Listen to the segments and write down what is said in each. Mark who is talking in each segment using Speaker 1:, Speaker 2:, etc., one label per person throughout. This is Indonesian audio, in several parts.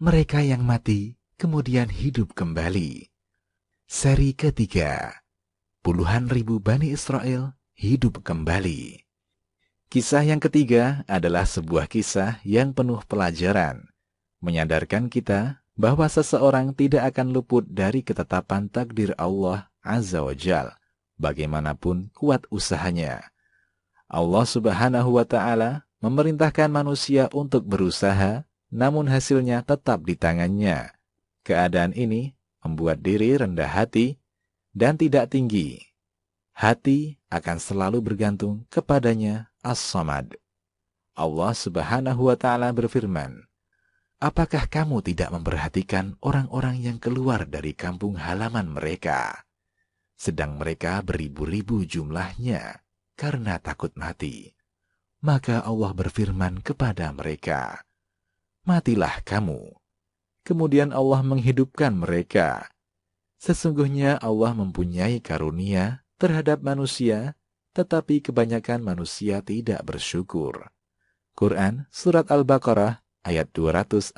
Speaker 1: mereka yang mati kemudian hidup kembali. Seri ketiga, puluhan ribu Bani Israel hidup kembali. Kisah yang ketiga adalah sebuah kisah yang penuh pelajaran, menyadarkan kita bahwa seseorang tidak akan luput dari ketetapan takdir Allah Azza wa Jal, bagaimanapun kuat usahanya. Allah Subhanahu wa Ta'ala memerintahkan manusia untuk berusaha, namun hasilnya tetap di tangannya. Keadaan ini membuat diri rendah hati dan tidak tinggi. Hati akan selalu bergantung kepadanya As-Samad. Allah Subhanahu wa Ta'ala berfirman, apakah kamu tidak memperhatikan orang-orang yang keluar dari kampung halaman mereka, sedang mereka beribu-ribu jumlahnya karena takut mati? Maka Allah berfirman kepada mereka, matilah kamu. Kemudian Allah menghidupkan mereka. Sesungguhnya Allah mempunyai karunia terhadap manusia, tetapi kebanyakan manusia tidak bersyukur. Quran Surat Al-Baqarah ayat 243.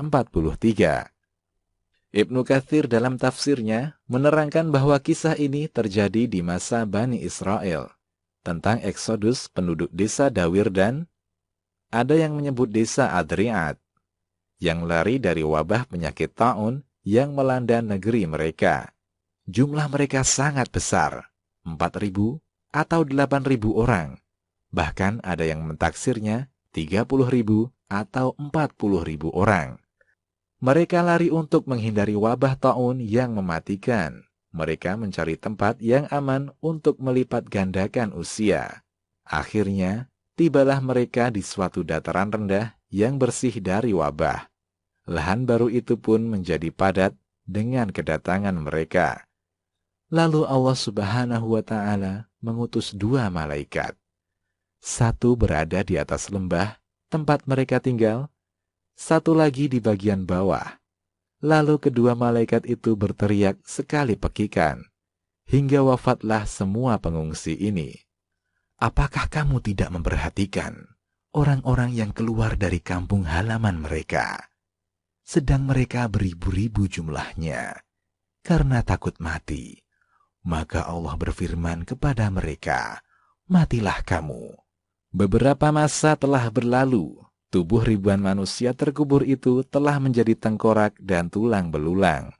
Speaker 1: Ibnu Katsir dalam tafsirnya menerangkan bahwa kisah ini terjadi di masa Bani Israel, tentang eksodus penduduk desa Dawir dan ada yang menyebut desa Adriat, yang lari dari wabah penyakit taun yang melanda negeri mereka. Jumlah mereka sangat besar, 4.000 atau 8.000 orang. Bahkan ada yang mentaksirnya 30.000 atau 40.000 orang. Mereka lari untuk menghindari wabah taun yang mematikan. Mereka mencari tempat yang aman untuk melipat gandakan usia. Akhirnya, tibalah mereka di suatu dataran rendah yang bersih dari wabah. Lahan baru itu pun menjadi padat dengan kedatangan mereka. Lalu Allah Subhanahu wa Ta'ala mengutus 2 malaikat. Satu berada di atas lembah, tempat mereka tinggal, satu lagi di bagian bawah. Lalu kedua malaikat itu berteriak sekali pekikan, hingga wafatlah semua pengungsi ini. Apakah kamu tidak memperhatikan orang-orang yang keluar dari kampung halaman mereka, sedang mereka beribu-ribu jumlahnya karena takut mati? Maka Allah berfirman kepada mereka, matilah kamu. Beberapa masa telah berlalu, tubuh ribuan manusia terkubur itu telah menjadi tengkorak dan tulang belulang.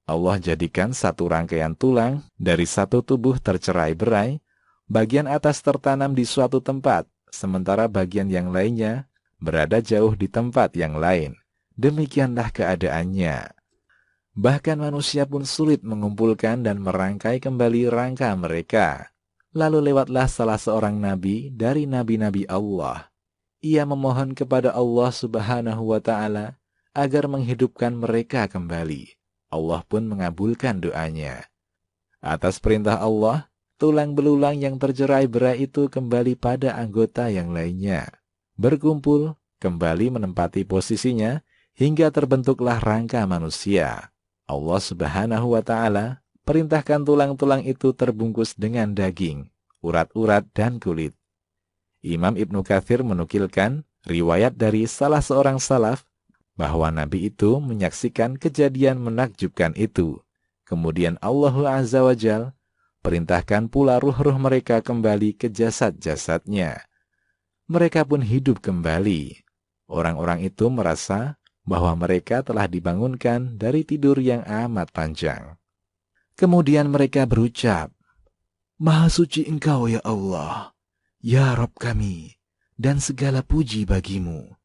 Speaker 1: Allah jadikan satu rangkaian tulang dari satu tubuh tercerai-berai, bagian atas tertanam di suatu tempat, sementara bagian yang lainnya berada jauh di tempat yang lain. Demikianlah keadaannya. Bahkan manusia pun sulit mengumpulkan dan merangkai kembali rangka mereka. Lalu lewatlah salah seorang nabi dari nabi-nabi Allah. Ia memohon kepada Allah Subhanahu wa Ta'ala agar menghidupkan mereka kembali. Allah pun mengabulkan doanya. Atas perintah Allah, tulang belulang yang tercerai-berai itu kembali pada anggota yang lainnya. Berkumpul, kembali menempati posisinya, hingga terbentuklah rangka manusia. Allah Subhanahu wa Ta'ala perintahkan tulang-tulang itu terbungkus dengan daging, urat-urat, dan kulit. Imam Ibnu Katsir menukilkan riwayat dari salah seorang salaf bahwa Nabi itu menyaksikan kejadian menakjubkan itu. Kemudian Allah Azza wa Jal perintahkan pula ruh-ruh mereka kembali ke jasad-jasadnya. Mereka pun hidup kembali. Orang-orang itu merasa bahwa mereka telah dibangunkan dari tidur yang amat panjang. Kemudian mereka berucap, Maha suci Engkau ya Allah, ya Rabb kami, dan segala puji bagimu.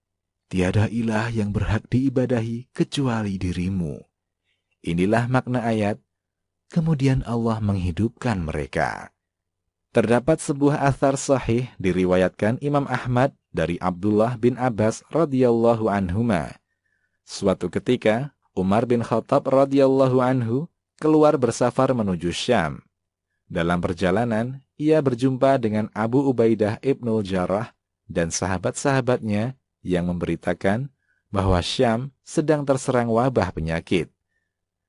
Speaker 1: Tiada ilah yang berhak diibadahi kecuali dirimu. Inilah makna ayat, kemudian Allah menghidupkan mereka. Terdapat sebuah athar sahih diriwayatkan Imam Ahmad dari Abdullah bin Abbas radhiyallahu anhuma. Suatu ketika, Umar bin Khattab radhiyallahu anhu keluar bersafar menuju Syam. Dalam perjalanan, ia berjumpa dengan Abu Ubaidah ibnul Jarrah dan sahabat-sahabatnya yang memberitakan bahwa Syam sedang terserang wabah penyakit.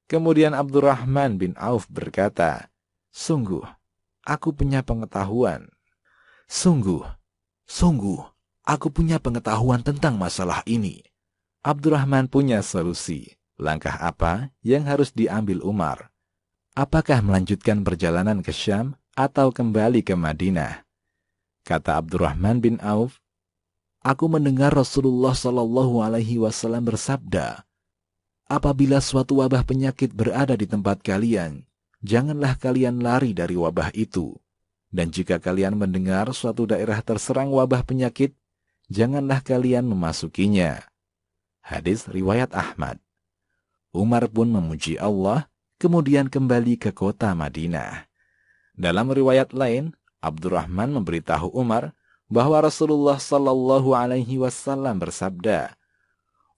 Speaker 1: Kemudian Abdurrahman bin Auf berkata, Sungguh, aku punya pengetahuan. Sungguh, aku punya pengetahuan tentang masalah ini. Abdurrahman punya solusi. Langkah apa yang harus diambil Umar? Apakah melanjutkan perjalanan ke Syam atau kembali ke Madinah? Kata Abdurrahman bin Auf, "Aku mendengar Rasulullah Shallallahu Alaihi Wasallam bersabda, apabila suatu wabah penyakit berada di tempat kalian, janganlah kalian lari dari wabah itu. Dan jika kalian mendengar suatu daerah terserang wabah penyakit, janganlah kalian memasukinya." Hadis riwayat Ahmad. Umar pun memuji Allah, kemudian kembali ke kota Madinah. Dalam riwayat lain, Abdurrahman memberitahu Umar bahwa Rasulullah Shallallahu Alaihi Wasallam bersabda,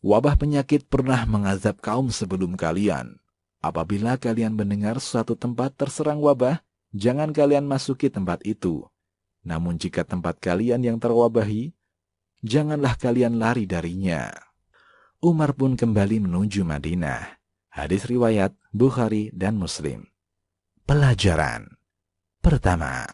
Speaker 1: "Wabah penyakit pernah mengazab kaum sebelum kalian. Apabila kalian mendengar suatu tempat terserang wabah, jangan kalian masuki tempat itu. Namun jika tempat kalian yang terwabahi, janganlah kalian lari darinya." Umar pun kembali menuju Madinah. Hadis riwayat Bukhari dan Muslim. Pelajaran pertama,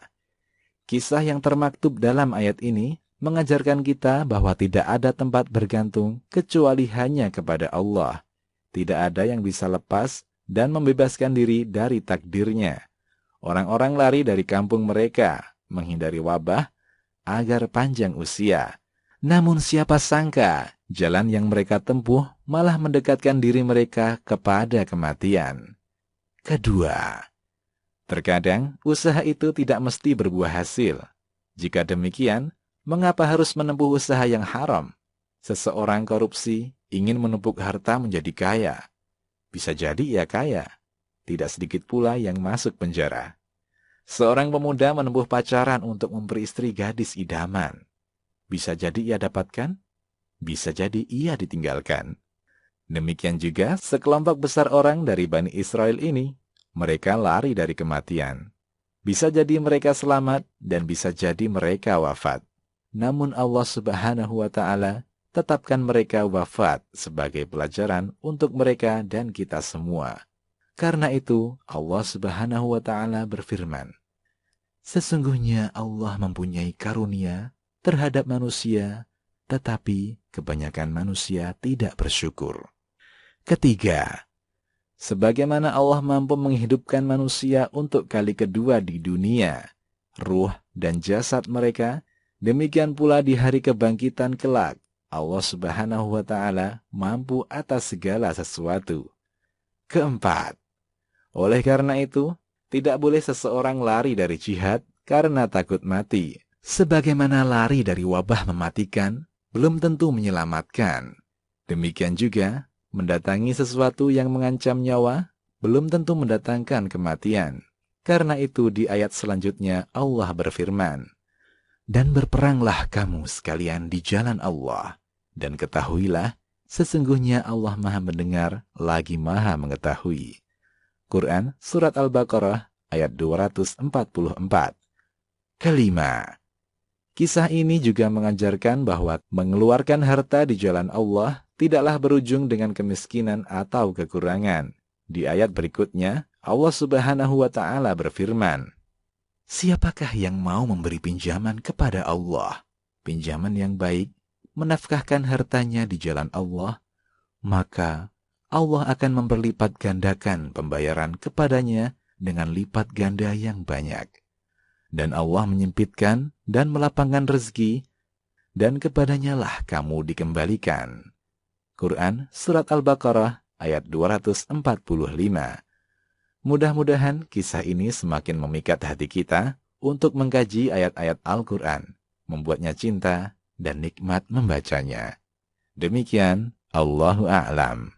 Speaker 1: kisah yang termaktub dalam ayat ini mengajarkan kita bahwa tidak ada tempat bergantung kecuali hanya kepada Allah. Tidak ada yang bisa lepas dan membebaskan diri dari takdirnya. Orang-orang lari dari kampung mereka, menghindari wabah, agar panjang usia. Namun siapa sangka, jalan yang mereka tempuh malah mendekatkan diri mereka kepada kematian. Kedua, terkadang usaha itu tidak mesti berbuah hasil. Jika demikian, mengapa harus menempuh usaha yang haram? Seseorang korupsi ingin menumpuk harta menjadi kaya. Bisa jadi ia kaya. Tidak sedikit pula yang masuk penjara. Seorang pemuda menempuh pacaran untuk memperistri gadis idaman. Bisa jadi ia dapatkan, bisa jadi ia ditinggalkan. Demikian juga sekelompok besar orang dari Bani Israel ini. Mereka lari dari kematian. Bisa jadi mereka selamat dan bisa jadi mereka wafat. Namun Allah Subhanahu wa Ta'ala tetapkan mereka wafat sebagai pelajaran untuk mereka dan kita semua. Karena itu Allah Subhanahu wa Ta'ala berfirman, "Sesungguhnya Allah mempunyai karunia terhadap manusia, tetapi kebanyakan manusia tidak bersyukur." Ketiga, sebagaimana Allah mampu menghidupkan manusia untuk kali kedua di dunia, ruh dan jasad mereka, demikian pula di hari kebangkitan kelak, Allah Subhanahu wa Ta'ala mampu atas segala sesuatu. Keempat, oleh karena itu, tidak boleh seseorang lari dari jihad karena takut mati. Sebagaimana lari dari wabah mematikan, belum tentu menyelamatkan. Demikian juga, mendatangi sesuatu yang mengancam nyawa, belum tentu mendatangkan kematian. Karena itu di ayat selanjutnya Allah berfirman, "Dan berperanglah kamu sekalian di jalan Allah, dan ketahuilah, sesungguhnya Allah Maha Mendengar lagi Maha Mengetahui." Quran Surat Al-Baqarah ayat 244. Kelima, kisah ini juga mengajarkan bahwa mengeluarkan harta di jalan Allah tidaklah berujung dengan kemiskinan atau kekurangan. Di ayat berikutnya, Allah Subhanahu wa Ta'ala berfirman, "Siapakah yang mau memberi pinjaman kepada Allah, pinjaman yang baik, menafkahkan hartanya di jalan Allah, maka Allah akan memperlipat gandakan pembayaran kepadanya dengan lipat ganda yang banyak. Dan Allah menyempitkan dan melapangkan rezeki, dan kepadanya lah kamu dikembalikan." Quran Surat Al-Baqarah ayat 245. Mudah-mudahan kisah ini semakin memikat hati kita untuk mengkaji ayat-ayat Al-Quran, membuatnya cinta dan nikmat membacanya. Demikian, Allahu a'lam.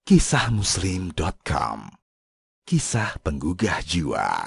Speaker 1: Kisahmuslim.com, kisah penggugah jiwa.